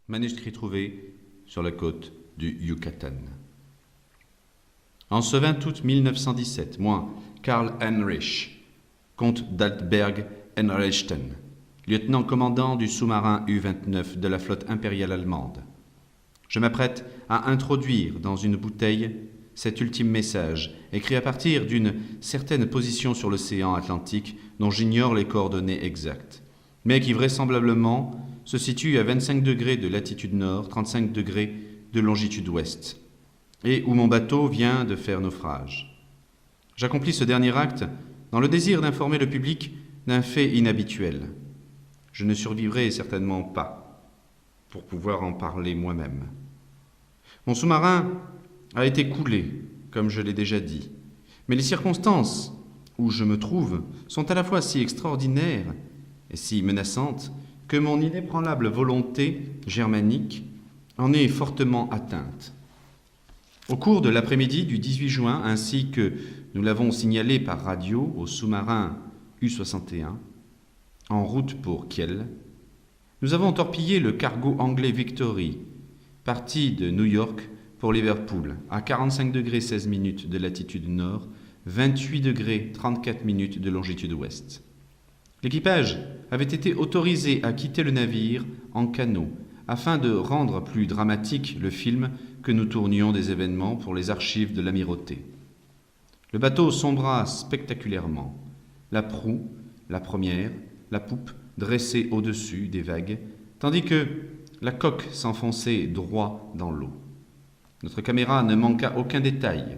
Manuscrit trouvé sur la côte du Yucatan. En ce 20 août 1917, moi, Karl Heinrich, comte d'Altberg-Henrichten, lieutenant-commandant du sous-marin U-29 de la flotte impériale allemande, je m'apprête à introduire dans une bouteille cet ultime message, écrit à partir d'une certaine position sur l'océan Atlantique dont j'ignore les coordonnées exactes, mais qui vraisemblablement se situe à 25 degrés de latitude nord, 35 degrés de longitude ouest, et où mon bateau vient de faire naufrage. J'accomplis ce dernier acte dans le désir d'informer le public d'un fait inhabituel. Je ne survivrai certainement pas pour pouvoir en parler moi-même. Mon sous-marin a été coulé, comme je l'ai déjà dit, mais les circonstances où je me trouve sont à la fois si extraordinaires et si menaçantes que mon inébranlable volonté germanique en est fortement atteinte. Au cours de l'après-midi du 18 juin, ainsi que nous l'avons signalé par radio au sous-marin U-61, en route pour Kiel, nous avons torpillé le cargo anglais Victory, parti de New York pour Liverpool, à 45 degrés 16 minutes de latitude nord, 28 degrés 34 minutes de longitude ouest. L'équipage avait été autorisé à quitter le navire en canot, afin de rendre plus dramatique le film que nous tournions des événements pour les archives de l'amirauté. Le bateau sombra spectaculairement, la proue, la première, la poupe dressée au-dessus des vagues, tandis que la coque s'enfonçait droit dans l'eau. Notre caméra ne manqua aucun détail,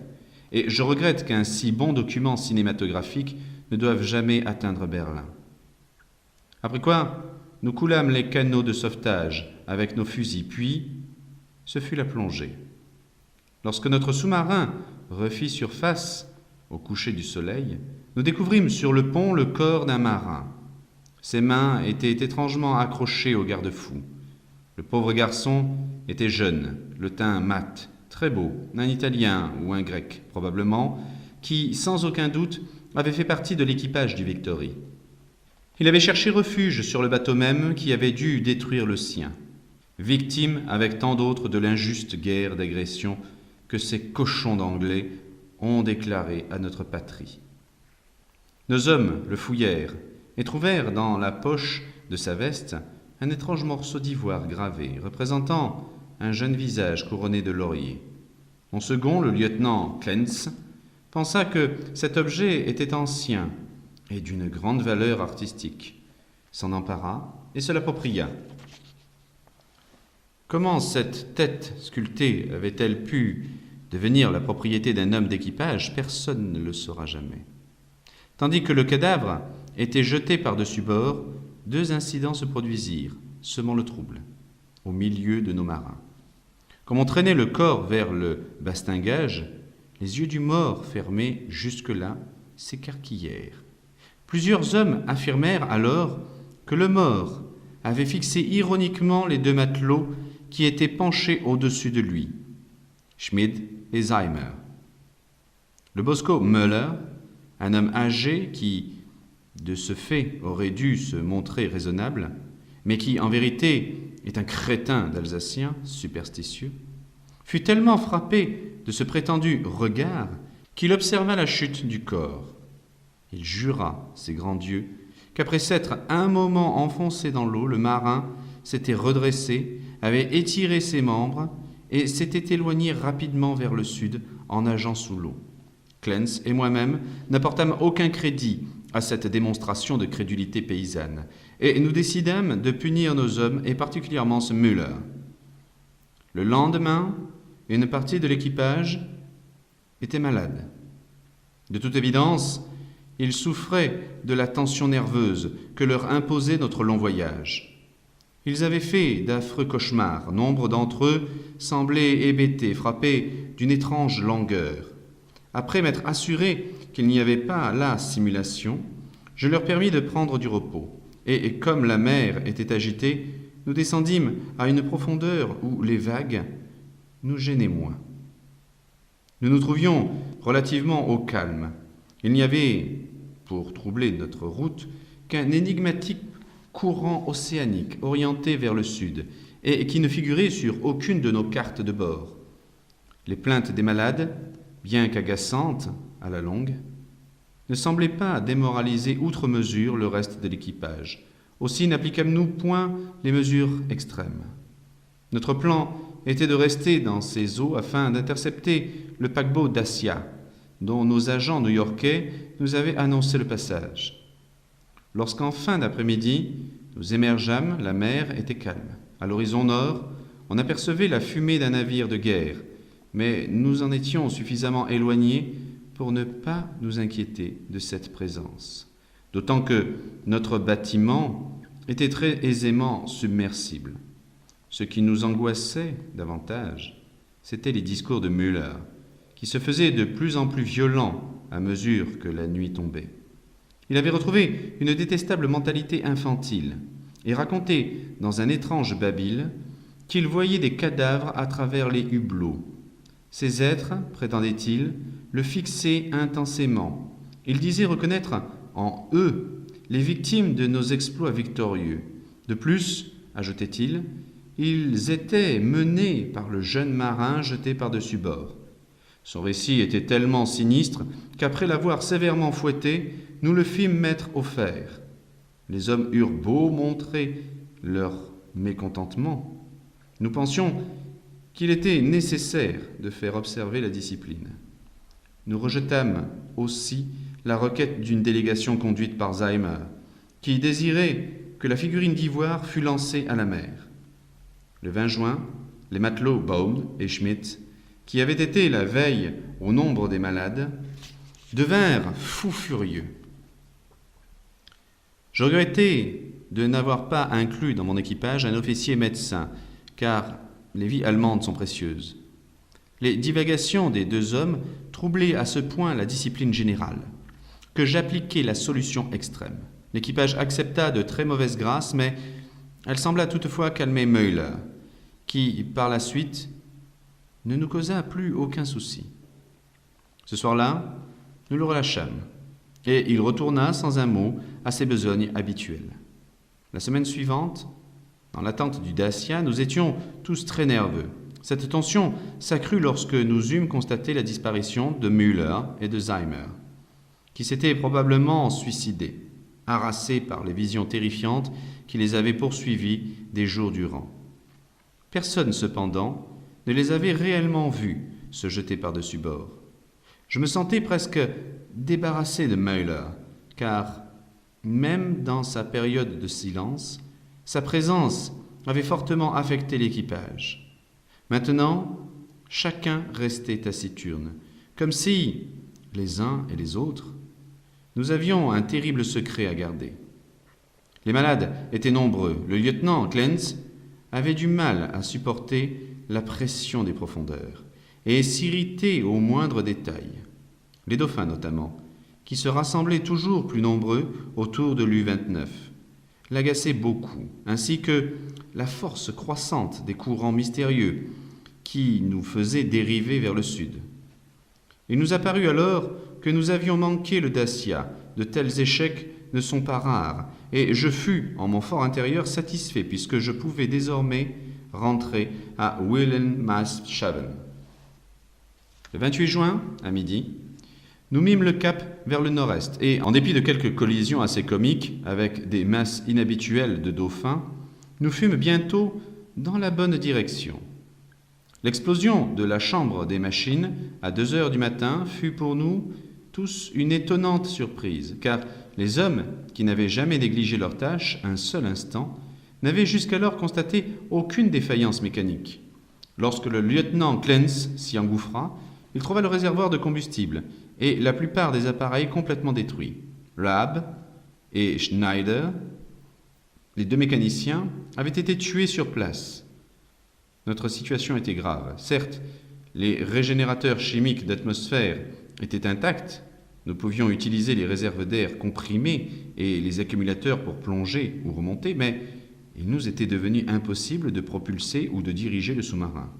et je regrette qu'un si bon document cinématographique ne doive jamais atteindre Berlin. Après quoi, nous coulâmes les canots de sauvetage avec nos fusils, puis ce fut la plongée. Lorsque notre sous-marin refit surface au coucher du soleil, nous découvrîmes sur le pont le corps d'un marin. Ses mains étaient étrangement accrochées au garde-fou. Le pauvre garçon était jeune, le teint mat, très beau, un Italien ou un Grec probablement, qui, sans aucun doute, avait fait partie de l'équipage du Victory. Il avait cherché refuge sur le bateau même qui avait dû détruire le sien, victime avec tant d'autres de l'injuste guerre d'agression que ces cochons d'Anglais ont déclarée à notre patrie. Nos hommes le fouillèrent et trouvèrent dans la poche de sa veste un étrange morceau d'ivoire gravé, représentant un jeune visage couronné de lauriers. Mon second, le lieutenant Klenz, pensa que cet objet était ancien et d'une grande valeur artistique, s'en empara et se l'appropria. Comment cette tête sculptée avait-elle pu devenir la propriété d'un homme d'équipage, personne ne le saura jamais. Tandis que le cadavre était jeté par-dessus bord, deux incidents se produisirent, semant le trouble, au milieu de nos marins. Comme on traînait le corps vers le bastingage, les yeux du mort fermés jusque-là s'écarquillèrent. Plusieurs hommes affirmèrent alors que le mort avait fixé ironiquement les deux matelots qui étaient penchés au-dessus de lui, Schmid et Zeimer. Le bosco Müller, un homme âgé qui, de ce fait, aurait dû se montrer raisonnable, mais qui, en vérité, est un crétin d'Alsacien superstitieux, fut tellement frappé de ce prétendu regard qu'il observa la chute du corps. Il jura, ses grands dieux, qu'après s'être un moment enfoncé dans l'eau, le marin s'était redressé, avait étiré ses membres et s'était éloigné rapidement vers le sud en nageant sous l'eau. Klenz et moi-même n'apportâmes aucun crédit à cette démonstration de crédulité paysanne, et nous décidâmes de punir nos hommes, et particulièrement ce Müller. Le lendemain, une partie de l'équipage était malade. De toute évidence, ils souffraient de la tension nerveuse que leur imposait notre long voyage. Ils avaient fait d'affreux cauchemars. Nombre d'entre eux semblaient hébétés, frappés d'une étrange langueur. Après m'être assuré qu'il n'y avait pas là simulation, je leur permis de prendre du repos. Et comme la mer était agitée, nous descendîmes à une profondeur où les vagues nous gênaient moins. Nous nous trouvions relativement au calme. Il n'y avait, pour troubler notre route, qu'un énigmatique courant océanique orienté vers le sud et qui ne figurait sur aucune de nos cartes de bord. Les plaintes des malades, bien qu'agaçantes à la longue, ne semblaient pas démoraliser outre mesure le reste de l'équipage. Aussi n'appliquâmes-nous point les mesures extrêmes. Notre plan était de rester dans ces eaux afin d'intercepter le paquebot Dacia, dont nos agents new-yorkais nous avaient annoncé le passage. Lorsqu'en fin d'après-midi, nous émergeâmes, la mer était calme. À l'horizon nord, on apercevait la fumée d'un navire de guerre, mais nous en étions suffisamment éloignés pour ne pas nous inquiéter de cette présence. D'autant que notre bâtiment était très aisément submersible. Ce qui nous angoissait davantage, c'étaient les discours de Müller, qui se faisaient de plus en plus violents à mesure que la nuit tombait. Il avait retrouvé une détestable mentalité infantile et racontait dans un étrange babil qu'il voyait des cadavres à travers les hublots. Ces êtres, prétendait-il, le fixaient intensément. Il disait reconnaître en eux les victimes de nos exploits victorieux. De plus, ajoutait-il, ils étaient menés par le jeune marin jeté par-dessus bord. Son récit était tellement sinistre qu'après l'avoir sévèrement fouetté, nous le fîmes mettre au fer. Les hommes eurent beau montrer leur mécontentement. Nous pensions qu'il était nécessaire de faire observer la discipline. Nous rejetâmes aussi la requête d'une délégation conduite par Zeimer, qui désirait que la figurine d'ivoire fût lancée à la mer. Le 20 juin, les matelots Baum et Schmidt, qui avaient été la veille au nombre des malades, devinrent fous furieux. Je regrettais de n'avoir pas inclus dans mon équipage un officier médecin, car les vies allemandes sont précieuses. Les divagations des deux hommes troublaient à ce point la discipline générale, que j'appliquai la solution extrême. L'équipage accepta de très mauvaise grâce, mais elle sembla toutefois calmer Müller, qui, par la suite, ne nous causa plus aucun souci. Ce soir-là, nous le relâchâmes, et il retourna sans un mot à ses besognes habituelles. La semaine suivante, dans l'attente du Dacia, nous étions tous très nerveux. Cette tension s'accrut lorsque nous eûmes constaté la disparition de Müller et de Zeimer, qui s'étaient probablement suicidés, harassés par les visions terrifiantes qui les avaient poursuivis des jours durant. Personne, cependant, ne les avait réellement vus se jeter par-dessus bord. Je me sentais presque débarrassé de Müller, car, même dans sa période de silence, sa présence avait fortement affecté l'équipage. Maintenant, chacun restait taciturne, comme si, les uns et les autres, nous avions un terrible secret à garder. Les malades étaient nombreux. Le lieutenant Klenz avait du mal à supporter la pression des profondeurs et s'irritait au moindre détail. Les dauphins notamment, qui se rassemblaient toujours plus nombreux autour de l'U-29, l'agaçaient beaucoup, ainsi que la force croissante des courants mystérieux qui nous faisaient dériver vers le sud. Il nous apparut alors que nous avions manqué le Dacia. De tels échecs ne sont pas rares, et je fus, en mon fort intérieur, satisfait, puisque je pouvais désormais rentrer à Wilhelmshaven. Le 28 juin, à midi, nous mîmes le cap vers le nord-est, et, en dépit de quelques collisions assez comiques avec des masses inhabituelles de dauphins, nous fûmes bientôt dans la bonne direction. L'explosion de la chambre des machines, à 2 heures du matin, fut pour nous tous une étonnante surprise, car les hommes, qui n'avaient jamais négligé leur tâche un seul instant, n'avaient jusqu'alors constaté aucune défaillance mécanique. Lorsque le lieutenant Klenz s'y engouffra, il trouva le réservoir de combustible et la plupart des appareils complètement détruits. Raab et Schneider, les 2 mécaniciens, avaient été tués sur place. Notre situation était grave. Certes, les régénérateurs chimiques d'atmosphère étaient intacts. Nous pouvions utiliser les réserves d'air comprimées et les accumulateurs pour plonger ou remonter, mais il nous était devenu impossible de propulser ou de diriger le sous-marin.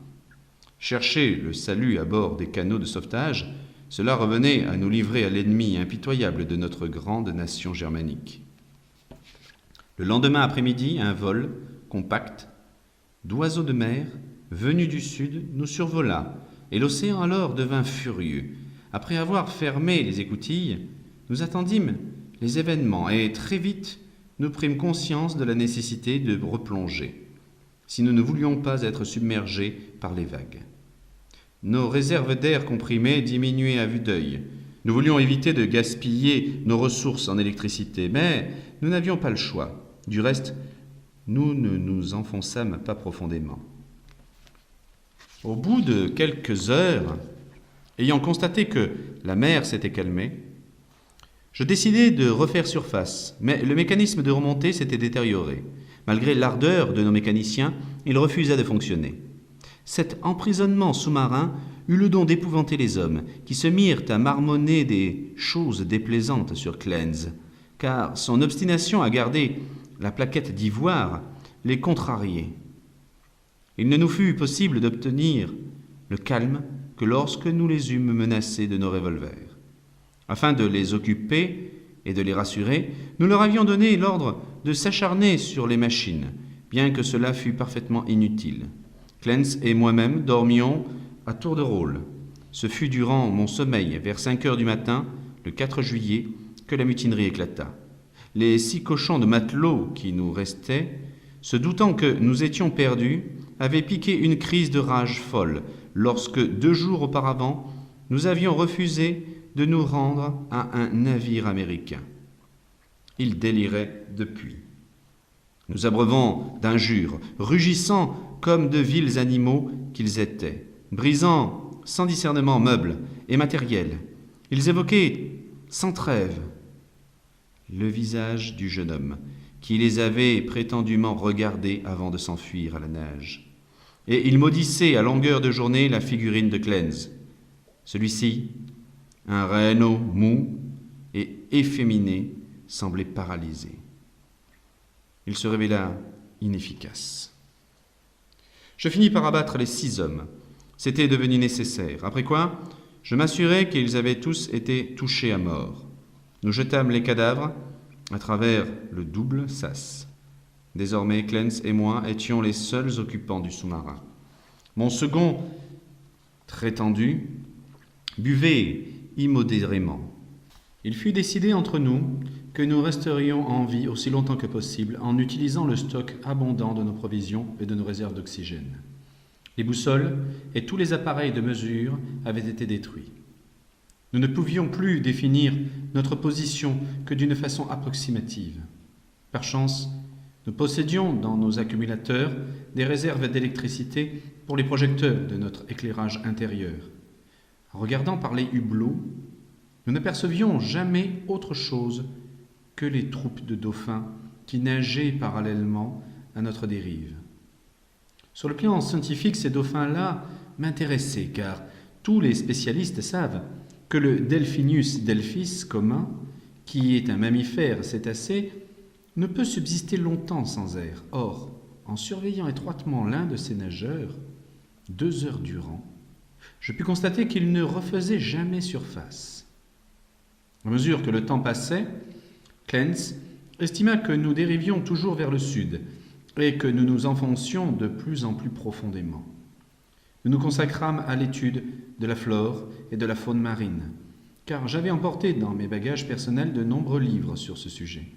Chercher le salut à bord des canaux de sauvetage, cela revenait à nous livrer à l'ennemi impitoyable de notre grande nation germanique. Le lendemain après-midi, un vol compact d'oiseaux de mer, venus du sud, nous survola, et l'océan alors devint furieux. Après avoir fermé les écoutilles, nous attendîmes les événements, et très vite, nous prîmes conscience de la nécessité de replonger, si nous ne voulions pas être submergés par les vagues. Nos réserves d'air comprimé diminuaient à vue d'œil. Nous voulions éviter de gaspiller nos ressources en électricité, mais nous n'avions pas le choix. Du reste, nous ne nous enfonçâmes pas profondément. Au bout de quelques heures, ayant constaté que la mer s'était calmée, je décidai de refaire surface, mais le mécanisme de remontée s'était détérioré. Malgré l'ardeur de nos mécaniciens, il refusa de fonctionner. Cet emprisonnement sous-marin eut le don d'épouvanter les hommes, qui se mirent à marmonner des choses déplaisantes sur Cleanz, car son obstination à garder la plaquette d'ivoire les contrariait. Il ne nous fut possible d'obtenir le calme que lorsque nous les eûmes menacés de nos revolvers. Afin de les occuper et de les rassurer, nous leur avions donné l'ordre de s'acharner sur les machines, bien que cela fût parfaitement inutile. Cleanz et moi-même dormions à tour de rôle. Ce fut durant mon sommeil, vers 5 heures du matin, le 4 juillet, que la mutinerie éclata. Les 6 cochons de matelots qui nous restaient, se doutant que nous étions perdus, avaient piqué une crise de rage folle lorsque, 2 jours auparavant, nous avions refusé de nous rendre à un navire américain. Ils déliraient depuis. Nous abreuvons d'injures, rugissant comme de vils animaux qu'ils étaient, brisant sans discernement meubles et matériels. Ils évoquaient sans trêve le visage du jeune homme qui les avait prétendument regardés avant de s'enfuir à la nage. Et ils maudissaient à longueur de journée la figurine de Cleanz. Celui-ci, un rhéno mou et efféminé, semblait paralysé. Il se révéla inefficace. Je finis par abattre les 6 hommes. C'était devenu nécessaire. Après quoi, je m'assurai qu'ils avaient tous été touchés à mort. Nous jetâmes les cadavres à travers le double sas. Désormais, Cleanz et moi étions les seuls occupants du sous-marin. Mon second, très tendu, buvait immodérément. Il fut décidé entre nous que nous resterions en vie aussi longtemps que possible en utilisant le stock abondant de nos provisions et de nos réserves d'oxygène. Les boussoles et tous les appareils de mesure avaient été détruits. Nous ne pouvions plus définir notre position que d'une façon approximative. Par chance, nous possédions dans nos accumulateurs des réserves d'électricité pour les projecteurs de notre éclairage intérieur. En regardant par les hublots, nous n'apercevions jamais autre chose que les troupes de dauphins qui nageaient parallèlement à notre dérive. Sur le plan scientifique, ces dauphins-là m'intéressaient, car tous les spécialistes savent que le Delphinus delphis commun, qui est un mammifère cétacé, ne peut subsister longtemps sans air. Or, en surveillant étroitement l'un de ces nageurs, 2 heures durant, je pus constater qu'il ne refaisait jamais surface. À mesure que le temps passait, Cleanz estima que nous dérivions toujours vers le sud et que nous nous enfoncions de plus en plus profondément. Nous nous consacrâmes à l'étude de la flore et de la faune marine, car j'avais emporté dans mes bagages personnels de nombreux livres sur ce sujet.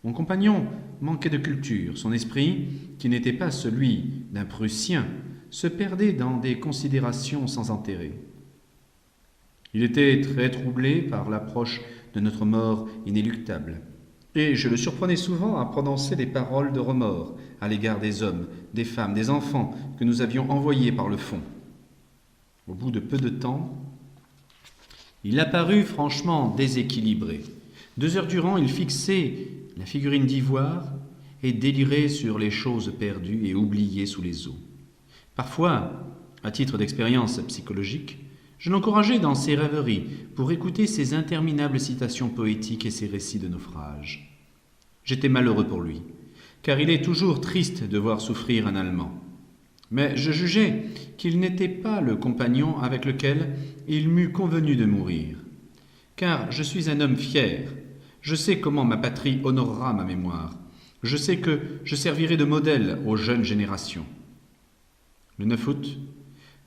Mon compagnon manquait de culture, son esprit, qui n'était pas celui d'un Prussien, se perdait dans des considérations sans intérêt. Il était très troublé par l'approche de notre mort inéluctable, et je le surprenais souvent à prononcer des paroles de remords à l'égard des hommes, des femmes, des enfants que nous avions envoyés par le fond. Au bout de peu de temps, il apparut franchement déséquilibré. 2 heures durant, il fixait la figurine d'ivoire et délirait sur les choses perdues et oubliées sous les eaux. Parfois, à titre d'expérience psychologique, je l'encourageais dans ses rêveries pour écouter ses interminables citations poétiques et ses récits de naufrage. J'étais malheureux pour lui, car il est toujours triste de voir souffrir un Allemand. Mais je jugeais qu'il n'était pas le compagnon avec lequel il m'eût convenu de mourir. Car je suis un homme fier, je sais comment ma patrie honorera ma mémoire, je sais que je servirai de modèle aux jeunes générations. Le 9 août,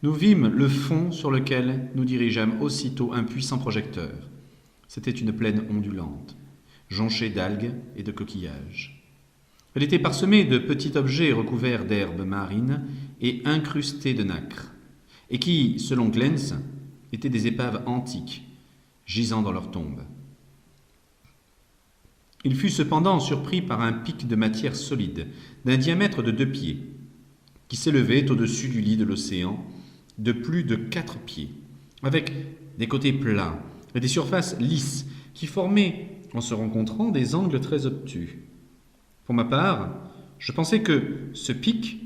nous vîmes le fond sur lequel nous dirigeâmes aussitôt un puissant projecteur. C'était une plaine ondulante, jonchée d'algues et de coquillages. Elle était parsemée de petits objets recouverts d'herbes marines et incrustés de nacre, et qui, selon Glens, étaient des épaves antiques, gisant dans leurs tombes. Il fut cependant surpris par un pic de matière solide, d'un diamètre de 2 pieds, qui s'élevait au-dessus du lit de l'océan de plus de 4 pieds, avec des côtés plats et des surfaces lisses qui formaient, en se rencontrant, des angles très obtus. Pour ma part, je pensais que ce pic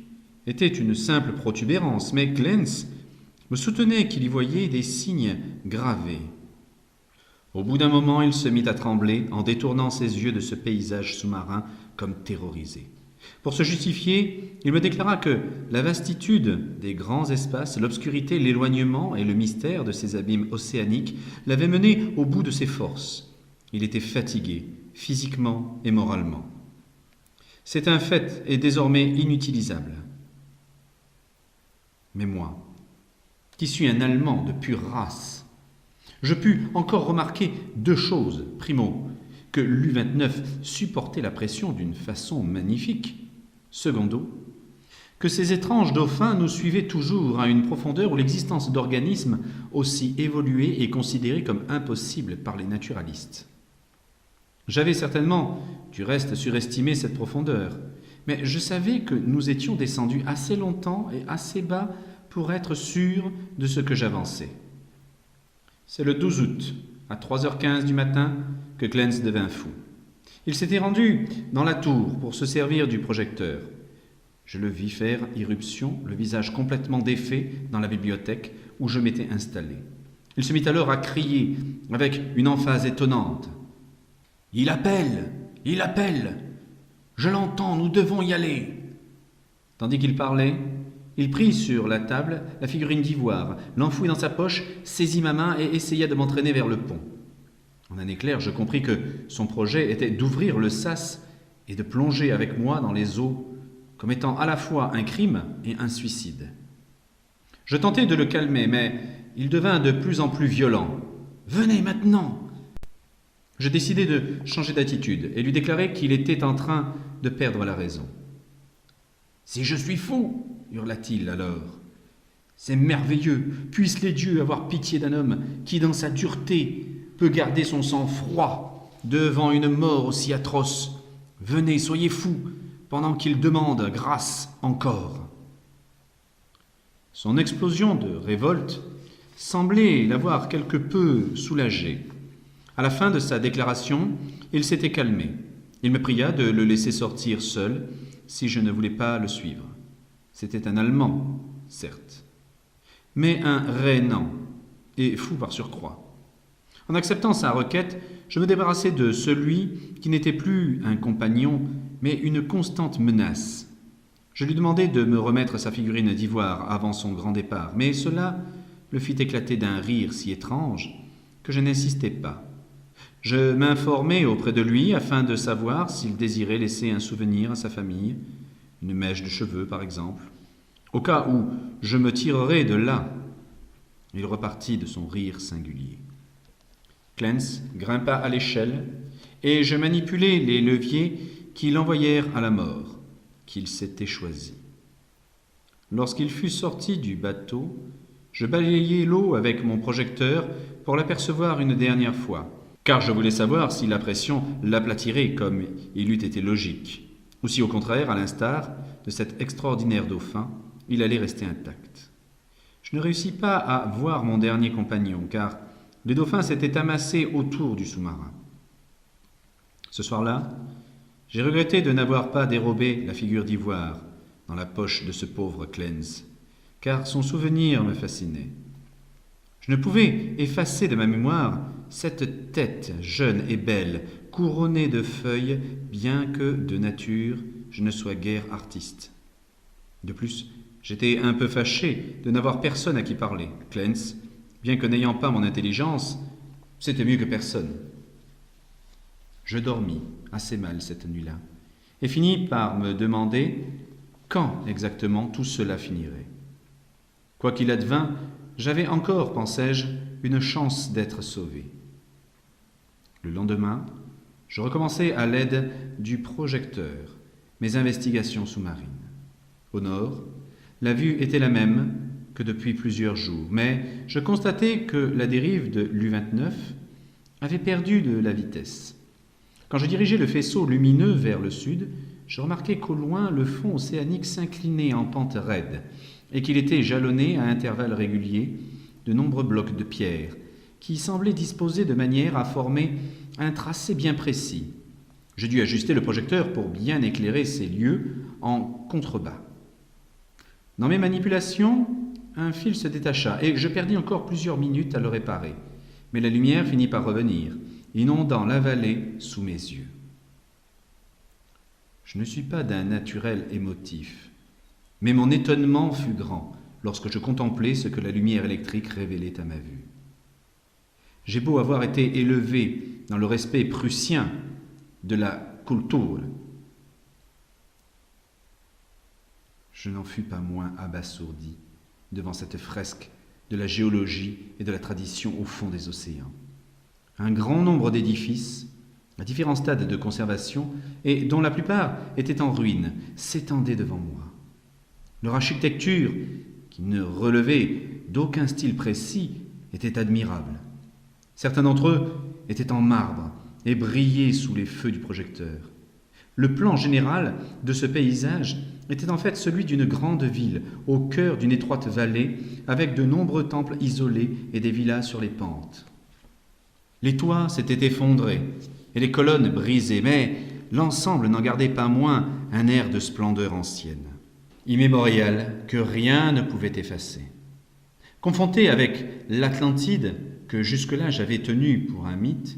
était une simple protubérance, mais Glens me soutenait qu'il y voyait des signes gravés. Au bout d'un moment, il se mit à trembler en détournant ses yeux de ce paysage sous-marin comme terrorisé. Pour se justifier, il me déclara que la vastitude des grands espaces, l'obscurité, l'éloignement et le mystère de ces abîmes océaniques l'avaient mené au bout de ses forces. Il était fatigué, physiquement et moralement. C'est un fait et désormais inutilisable. Mais moi, qui suis un Allemand de pure race, je pus encore remarquer 2 choses. Primo, que l'U-29 supportait la pression d'une façon magnifique. Secondo, que ces étranges dauphins nous suivaient toujours à une profondeur où l'existence d'organismes aussi évolués est considérée comme impossible par les naturalistes. J'avais certainement, du reste, surestimé cette profondeur, mais je savais que nous étions descendus assez longtemps et assez bas pour être sûrs de ce que j'avançais. C'est le 12 août, à 3h15 du matin, que Glens devint fou. Il s'était rendu dans la tour pour se servir du projecteur. Je le vis faire irruption, le visage complètement défait, dans la bibliothèque où je m'étais installé. Il se mit alors à crier avec une emphase étonnante. « Il appelle! Il appelle! Je l'entends, nous devons y aller !» Tandis qu'il parlait, il prit sur la table la figurine d'ivoire, l'enfouit dans sa poche, saisit ma main et essaya de m'entraîner vers le pont. En un éclair, je compris que son projet était d'ouvrir le sas et de plonger avec moi dans les eaux, comme étant à la fois un crime et un suicide. Je tentai de le calmer, mais il devint de plus en plus violent. « Venez maintenant !» Je décidai de changer d'attitude et lui déclarai qu'il était en train de perdre la raison. « Si je suis fou !» hurla-t-il alors. « C'est merveilleux, puissent les dieux avoir pitié d'un homme qui, dans sa dureté, peut garder son sang-froid devant une mort aussi atroce. Venez, soyez fous, pendant qu'il demande grâce encore. » Son explosion de révolte semblait l'avoir quelque peu soulagé. À la fin de sa déclaration, il s'était calmé. Il me pria de le laisser sortir seul si je ne voulais pas le suivre. C'était un Allemand, certes, mais un Rhénan, et fou par surcroît. En acceptant sa requête, je me débarrassai de celui qui n'était plus un compagnon, mais une constante menace. Je lui demandai de me remettre sa figurine d'ivoire avant son grand départ, mais cela le fit éclater d'un rire si étrange que je n'insistai pas. Je m'informai auprès de lui afin de savoir s'il désirait laisser un souvenir à sa famille, une mèche de cheveux par exemple, au cas où je me tirerais de là. Il repartit de son rire singulier. Glens grimpa à l'échelle et je manipulai les leviers qui l'envoyèrent à la mort, qu'il s'était choisie. Lorsqu'il fut sorti du bateau, je balayai l'eau avec mon projecteur pour l'apercevoir une dernière fois, car je voulais savoir si la pression l'aplatirait comme il eût été logique, ou si au contraire, à l'instar de cet extraordinaire dauphin, il allait rester intact. Je ne réussis pas à voir mon dernier compagnon, car les dauphins s'étaient amassés autour du sous-marin. Ce soir-là, j'ai regretté de n'avoir pas dérobé la figure d'ivoire dans la poche de ce pauvre Glens, car son souvenir me fascinait. Je ne pouvais effacer de ma mémoire cette tête jeune et belle, couronnée de feuilles, bien que, de nature, je ne sois guère artiste. De plus, j'étais un peu fâché de n'avoir personne à qui parler. Glens, bien que n'ayant pas mon intelligence, c'était mieux que personne. Je dormis assez mal cette nuit-là, et finis par me demander quand exactement tout cela finirait. Quoi qu'il advint, j'avais encore, pensais-je, une chance d'être sauvé. Le lendemain, je recommençai à l'aide du projecteur mes investigations sous-marines. Au nord, la vue était la même que depuis plusieurs jours, mais je constatai que la dérive de l'U-29 avait perdu de la vitesse. Quand je dirigeais le faisceau lumineux vers le sud, je remarquai qu'au loin le fond océanique s'inclinait en pente raide et qu'il était jalonné à intervalles réguliers de nombreux blocs de pierre qui semblaient disposés de manière à former un tracé bien précis. Je dus ajuster le projecteur pour bien éclairer ces lieux en contrebas. Dans mes manipulations, un fil se détacha et je perdis encore plusieurs minutes à le réparer. Mais la lumière finit par revenir, inondant la vallée sous mes yeux. Je ne suis pas d'un naturel émotif, mais mon étonnement fut grand lorsque je contemplai ce que la lumière électrique révélait à ma vue. J'ai beau avoir été élevé dans le respect prussien de la Kultur, je n'en fus pas moins abasourdi devant cette fresque de la géologie et de la tradition au fond des océans. Un grand nombre d'édifices, à différents stades de conservation, et dont la plupart étaient en ruine, s'étendaient devant moi. Leur architecture, qui ne relevait d'aucun style précis, était admirable. Certains d'entre eux étaient en marbre et brillaient sous les feux du projecteur. Le plan général de ce paysage était en fait celui d'une grande ville, au cœur d'une étroite vallée, avec de nombreux temples isolés et des villas sur les pentes. Les toits s'étaient effondrés et les colonnes brisées, mais l'ensemble n'en gardait pas moins un air de splendeur ancienne, immémorial, que rien ne pouvait effacer. Confronté avec l'Atlantide, que jusque-là j'avais tenu pour un mythe,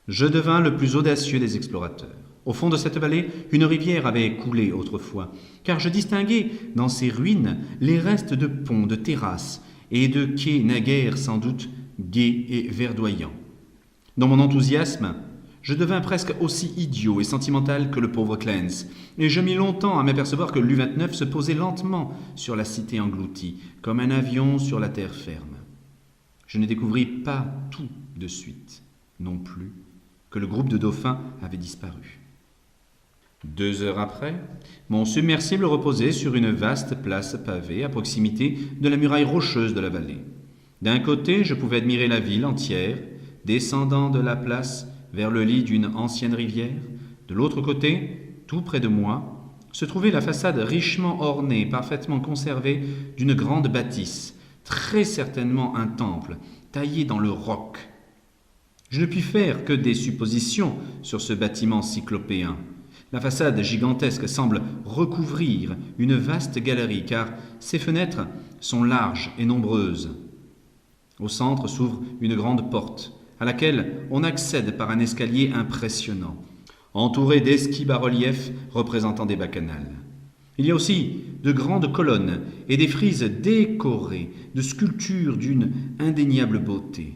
je devins le plus audacieux des explorateurs. Au fond de cette vallée, une rivière avait coulé autrefois, car je distinguais dans ces ruines les restes de ponts, de terrasses et de quais naguère sans doute gais et verdoyants. Dans mon enthousiasme, je devins presque aussi idiot et sentimental que le pauvre Clance, et je mis longtemps à m'apercevoir que l'U-29 se posait lentement sur la cité engloutie, comme un avion sur la terre ferme. Je ne découvris pas tout de suite, non plus, que le groupe de dauphins avait disparu. 2 heures après, mon submersible reposait sur une vaste place pavée à proximité de la muraille rocheuse de la vallée. D'un côté, je pouvais admirer la ville entière, descendant de la place vers le lit d'une ancienne rivière. De l'autre côté, tout près de moi, se trouvait la façade richement ornée, parfaitement conservée d'une grande bâtisse, très certainement un temple, taillé dans le roc. Je ne pus faire que des suppositions sur ce bâtiment cyclopéen. La façade gigantesque semble recouvrir une vaste galerie, car ses fenêtres sont larges et nombreuses. Au centre s'ouvre une grande porte, à laquelle on accède par un escalier impressionnant, entouré d'esquis bas-reliefs représentant des bacchanales. Il y a aussi de grandes colonnes et des frises décorées de sculptures d'une indéniable beauté.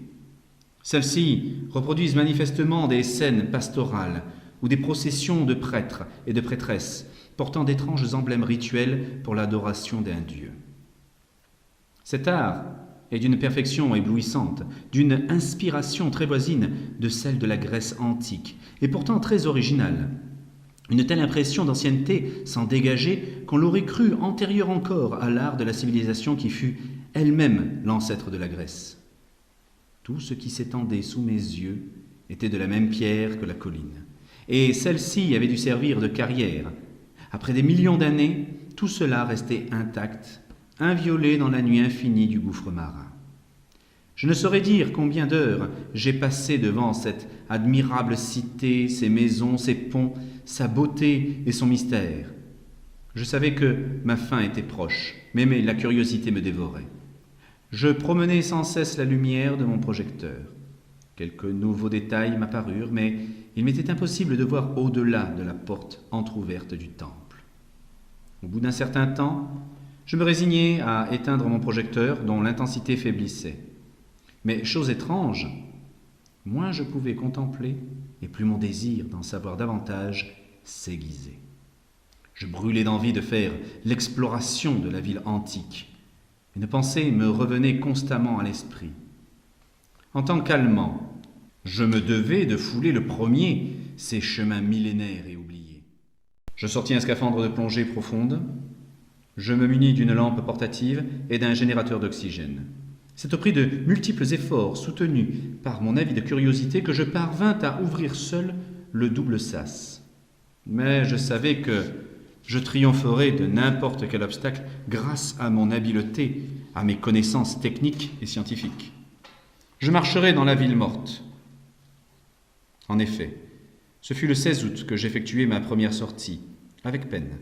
Celles-ci reproduisent manifestement des scènes pastorales ou des processions de prêtres et de prêtresses portant d'étranges emblèmes rituels pour l'adoration d'un dieu. Cet art est d'une perfection éblouissante, d'une inspiration très voisine de celle de la Grèce antique, et pourtant très originale. Une telle impression d'ancienneté s'en dégageait qu'on l'aurait cru antérieure encore à l'art de la civilisation qui fut elle-même l'ancêtre de la Grèce. Tout ce qui s'étendait sous mes yeux était de la même pierre que la colline, et celle-ci avait dû servir de carrière. Après des millions d'années, tout cela restait intact, inviolé dans la nuit infinie du gouffre marin. Je ne saurais dire combien d'heures j'ai passé devant cette admirable cité, ses maisons, ses ponts, sa beauté et son mystère. Je savais que ma fin était proche, mais la curiosité me dévorait. Je promenais sans cesse la lumière de mon projecteur. Quelques nouveaux détails m'apparurent, mais il m'était impossible de voir au-delà de la porte entr'ouverte du temple. Au bout d'un certain temps, je me résignai à éteindre mon projecteur dont l'intensité faiblissait. Mais, chose étrange, moins je pouvais contempler et plus mon désir d'en savoir davantage s'aiguisait. Je brûlais d'envie de faire l'exploration de la ville antique. Une pensée me revenait constamment à l'esprit. En tant qu'Allemand, je me devais de fouler le premier ces chemins millénaires et oubliés. Je sortis un scaphandre de plongée profonde. Je me munis d'une lampe portative et d'un générateur d'oxygène. C'est au prix de multiples efforts soutenus par mon avide curiosité que je parvins à ouvrir seul le double sas. Mais je savais que je triompherais de n'importe quel obstacle grâce à mon habileté, à mes connaissances techniques et scientifiques. Je marcherais dans la ville morte. En effet, ce fut le 16 août que j'effectuai ma première sortie, avec peine.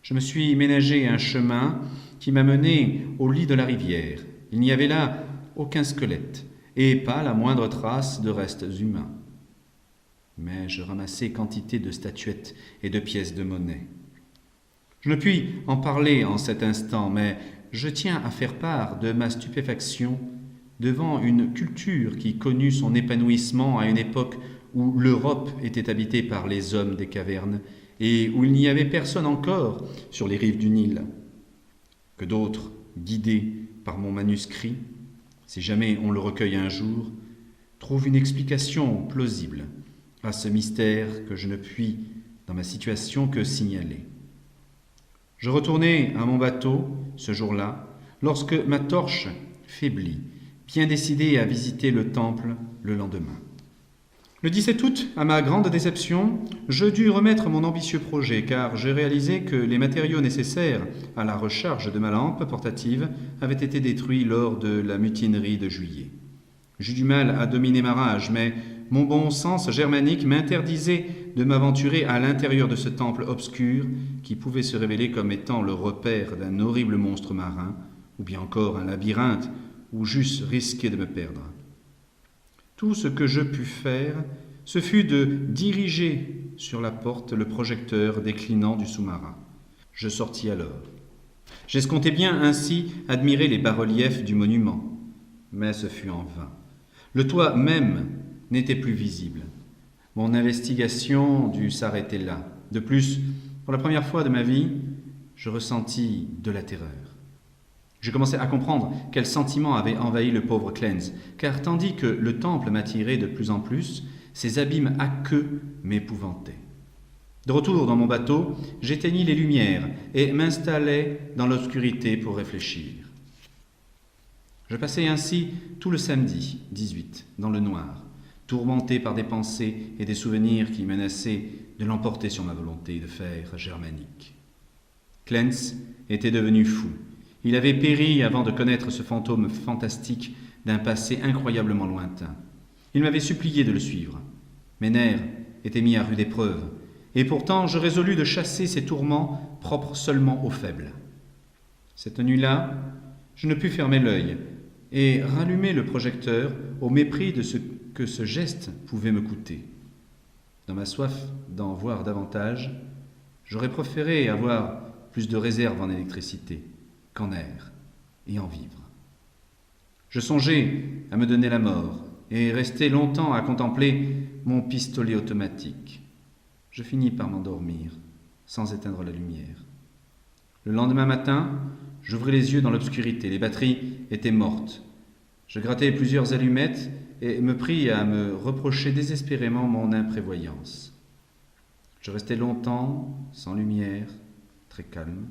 Je me suis ménagé un chemin qui m'a mené au lit de la rivière. Il n'y avait là aucun squelette et pas la moindre trace de restes humains. Mais je ramassai quantité de statuettes et de pièces de monnaie. Je ne puis en parler en cet instant, mais je tiens à faire part de ma stupéfaction devant une culture qui connut son épanouissement à une époque où l'Europe était habitée par les hommes des cavernes et où il n'y avait personne encore sur les rives du Nil. Que d'autres, guidés par mon manuscrit, si jamais on le recueille un jour, trouvent une explication plausible à ce mystère que je ne puis, dans ma situation, que signaler. Je retournai à mon bateau, ce jour-là, lorsque ma torche faiblit, bien décidé à visiter le temple le lendemain. Le 17 août, à ma grande déception, je dus remettre mon ambitieux projet car j'ai réalisé que les matériaux nécessaires à la recharge de ma lampe portative avaient été détruits lors de la mutinerie de juillet. J'eus du mal à dominer ma rage, mais mon bon sens germanique m'interdisait de m'aventurer à l'intérieur de ce temple obscur qui pouvait se révéler comme étant le repère d'un horrible monstre marin ou bien encore un labyrinthe où j'eusse risqué de me perdre. Tout ce que je pus faire, ce fut de diriger sur la porte le projecteur déclinant du sous-marin. Je sortis alors. J'escomptais bien ainsi admirer les bas-reliefs du monument, mais ce fut en vain. Le toit même n'était plus visible. Mon investigation dut s'arrêter là. De plus, pour la première fois de ma vie, je ressentis de la terreur. Je commençais à comprendre quel sentiment avait envahi le pauvre Clens, car tandis que le temple m'attirait de plus en plus, ces abîmes aqueux m'épouvantaient. De retour dans mon bateau, j'éteignis les lumières et m'installai dans l'obscurité pour réfléchir. Je passai ainsi tout le samedi 18 dans le noir, tourmenté par des pensées et des souvenirs qui menaçaient de l'emporter sur ma volonté de faire germanique. Clens était devenu fou. Il avait péri avant de connaître ce fantôme fantastique d'un passé incroyablement lointain. Il m'avait supplié de le suivre. Mes nerfs étaient mis à rude épreuve, et pourtant je résolus de chasser ces tourments propres seulement aux faibles. Cette nuit-là, je ne pus fermer l'œil et rallumer le projecteur au mépris de ce que ce geste pouvait me coûter. Dans ma soif d'en voir davantage, j'aurais préféré avoir plus de réserve en électricité qu'en air et en vivre. Je songeais à me donner la mort et restai longtemps à contempler mon pistolet automatique. Je finis par m'endormir sans éteindre la lumière. Le lendemain matin, j'ouvris les yeux dans l'obscurité. Les batteries étaient mortes. Je grattai plusieurs allumettes et me pris à me reprocher désespérément mon imprévoyance. Je restai longtemps sans lumière, très calme,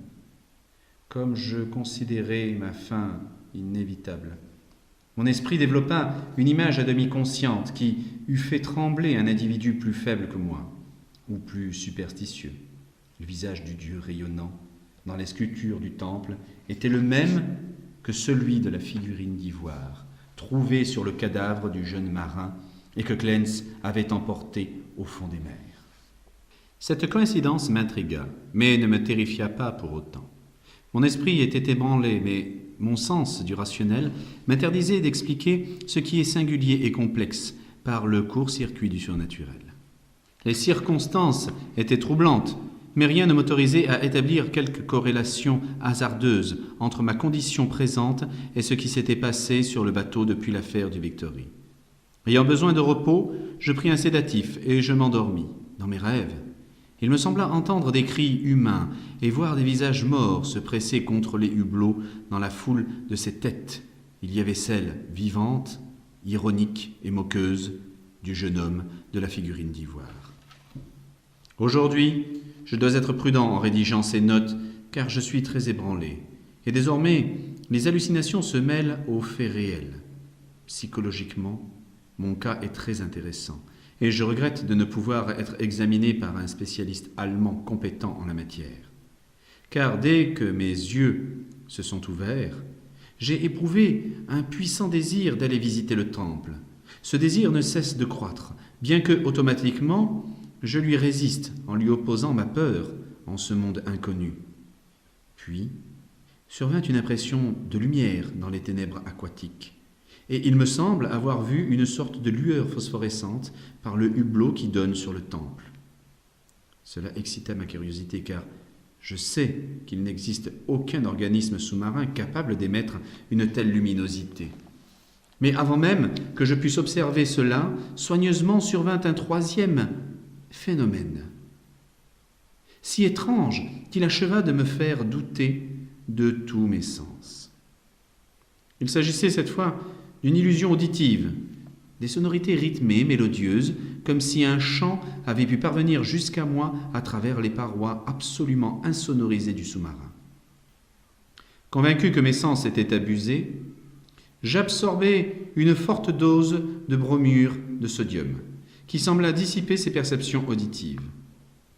comme je considérais ma fin inévitable. Mon esprit développa une image à demi consciente qui eût fait trembler un individu plus faible que moi, ou plus superstitieux. Le visage du dieu rayonnant dans les sculptures du temple était le même que celui de la figurine d'ivoire, trouvée sur le cadavre du jeune marin et que Clens avait emporté au fond des mers. Cette coïncidence m'intrigua, mais ne me terrifia pas pour autant. Mon esprit était ébranlé, mais mon sens du rationnel m'interdisait d'expliquer ce qui est singulier et complexe par le court-circuit du surnaturel. Les circonstances étaient troublantes, mais rien ne m'autorisait à établir quelque corrélation hasardeuse entre ma condition présente et ce qui s'était passé sur le bateau depuis l'affaire du Victory. Ayant besoin de repos, je pris un sédatif et je m'endormis. Dans mes rêves, Il me sembla entendre des cris humains et voir des visages morts se presser contre les hublots dans la foule de ces têtes. Il y avait celle vivante, ironique et moqueuse du jeune homme de la figurine d'ivoire. Aujourd'hui, je dois être prudent en rédigeant ces notes car je suis très ébranlé. Et désormais, les hallucinations se mêlent aux faits réels. Psychologiquement, mon cas est très intéressant et je regrette de ne pouvoir être examiné par un spécialiste allemand compétent en la matière. Car dès que mes yeux se sont ouverts, j'ai éprouvé un puissant désir d'aller visiter le temple. Ce désir ne cesse de croître, bien que automatiquement je lui résiste en lui opposant ma peur en ce monde inconnu. Puis survint une impression de lumière dans les ténèbres aquatiques. Et il me semble avoir vu une sorte de lueur phosphorescente par le hublot qui donne sur le temple. Cela excita ma curiosité car je sais qu'il n'existe aucun organisme sous-marin capable d'émettre une telle luminosité. Mais avant même que je puisse observer cela, soigneusement survint un troisième phénomène, si étrange qu'il acheva de me faire douter de tous mes sens. Il s'agissait cette fois d'une illusion auditive, des sonorités rythmées, mélodieuses, comme si un chant avait pu parvenir jusqu'à moi à travers les parois absolument insonorisées du sous-marin. Convaincu que mes sens étaient abusés, j'absorbais une forte dose de bromure de sodium, qui sembla dissiper ces perceptions auditives.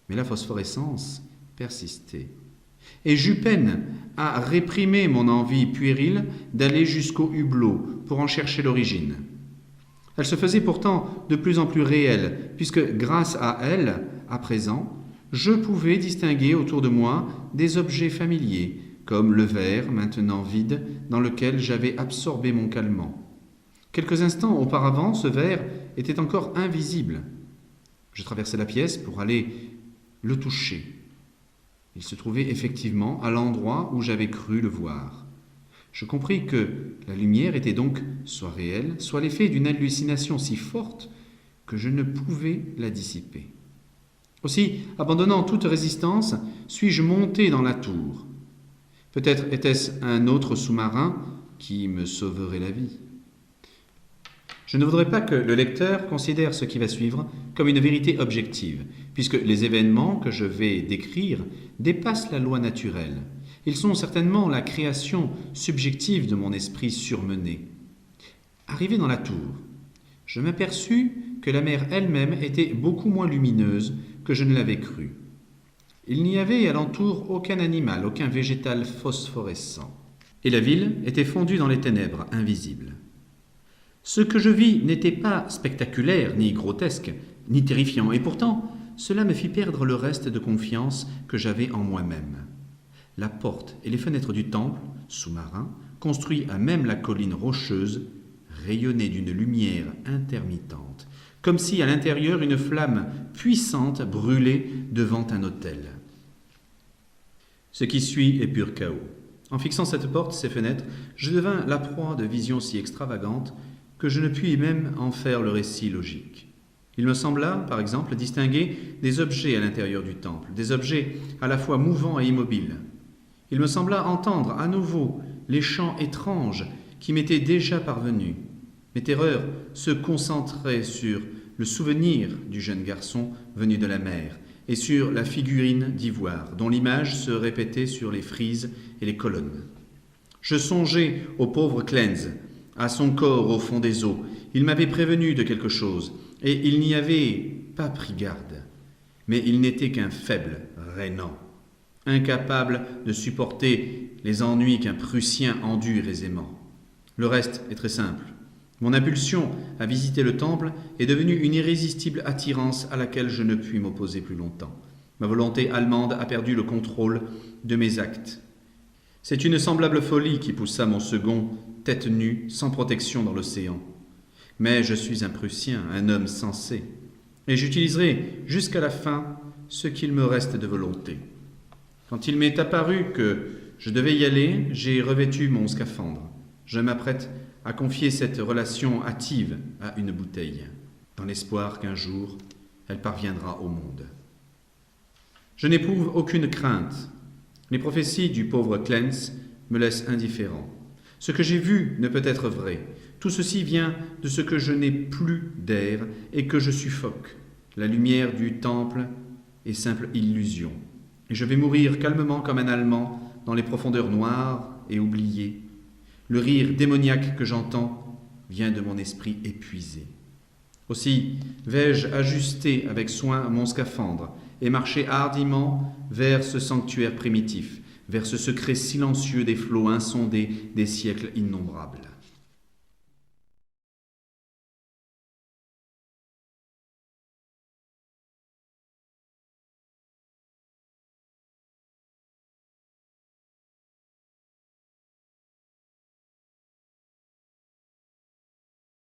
Mais la phosphorescence persistait. Et j'eus peine à réprimer mon envie puérile d'aller jusqu'au hublot pour en chercher l'origine. Elle se faisait pourtant de plus en plus réelle, puisque grâce à elle, à présent, je pouvais distinguer autour de moi des objets familiers, comme le verre, maintenant vide, dans lequel j'avais absorbé mon calmant. Quelques instants auparavant, ce verre était encore invisible. Je traversai la pièce pour aller le toucher. Il se trouvait effectivement à l'endroit où j'avais cru le voir. Je compris que la lumière était donc soit réelle, soit l'effet d'une hallucination si forte que je ne pouvais la dissiper. Aussi, abandonnant toute résistance, suis-je monté dans la tour. Peut-être était-ce un autre sous-marin qui me sauverait la vie. Je ne voudrais pas que le lecteur considère ce qui va suivre comme une vérité objective, puisque les événements que je vais décrire dépassent la loi naturelle. Ils sont certainement la création subjective de mon esprit surmené. Arrivé dans la tour, je m'aperçus que la mer elle-même était beaucoup moins lumineuse que je ne l'avais cru. Il n'y avait alentour aucun animal, aucun végétal phosphorescent. Et la ville était fondue dans les ténèbres invisibles. Ce que je vis n'était pas spectaculaire, ni grotesque, ni terrifiant, et pourtant, cela me fit perdre le reste de confiance que j'avais en moi-même. La porte et les fenêtres du temple, sous-marin, construit à même la colline rocheuse, rayonnaient d'une lumière intermittente, comme si à l'intérieur une flamme puissante brûlait devant un autel. Ce qui suit est pur chaos. En fixant cette porte, ces fenêtres, je devins la proie de visions si extravagantes que je ne puis même en faire le récit logique. Il me sembla, par exemple, distinguer des objets à l'intérieur du temple, des objets à la fois mouvants et immobiles. Il me sembla entendre à nouveau les chants étranges qui m'étaient déjà parvenus. Mes terreurs se concentraient sur le souvenir du jeune garçon venu de la mer et sur la figurine d'ivoire dont l'image se répétait sur les frises et les colonnes. Je songeais au pauvre Cleanse, à son corps au fond des eaux. Il m'avait prévenu de quelque chose, et il n'y avait pas pris garde. Mais il n'était qu'un faible rénant, incapable de supporter les ennuis qu'un Prussien endure aisément. Le reste est très simple. Mon impulsion à visiter le temple est devenue une irrésistible attirance à laquelle je ne puis m'opposer plus longtemps. Ma volonté allemande a perdu le contrôle de mes actes. C'est une semblable folie qui poussa mon second, tête nue, sans protection dans l'océan. Mais je suis un Prussien, un homme sensé, et j'utiliserai jusqu'à la fin ce qu'il me reste de volonté. Quand il m'est apparu que je devais y aller, j'ai revêtu mon scaphandre. Je m'apprête à confier cette relation hâtive à une bouteille, dans l'espoir qu'un jour elle parviendra au monde. Je n'éprouve aucune crainte. Les prophéties du pauvre Clance me laissent indifférent. Ce que j'ai vu ne peut être vrai. Tout ceci vient de ce que je n'ai plus d'air et que je suffoque. La lumière du temple est simple illusion. Et je vais mourir calmement comme un Allemand dans les profondeurs noires et oubliées. Le rire démoniaque que j'entends vient de mon esprit épuisé. Aussi vais-je ajuster avec soin mon scaphandre et marcher hardiment vers ce sanctuaire primitif, vers ce secret silencieux des flots insondés des siècles innombrables.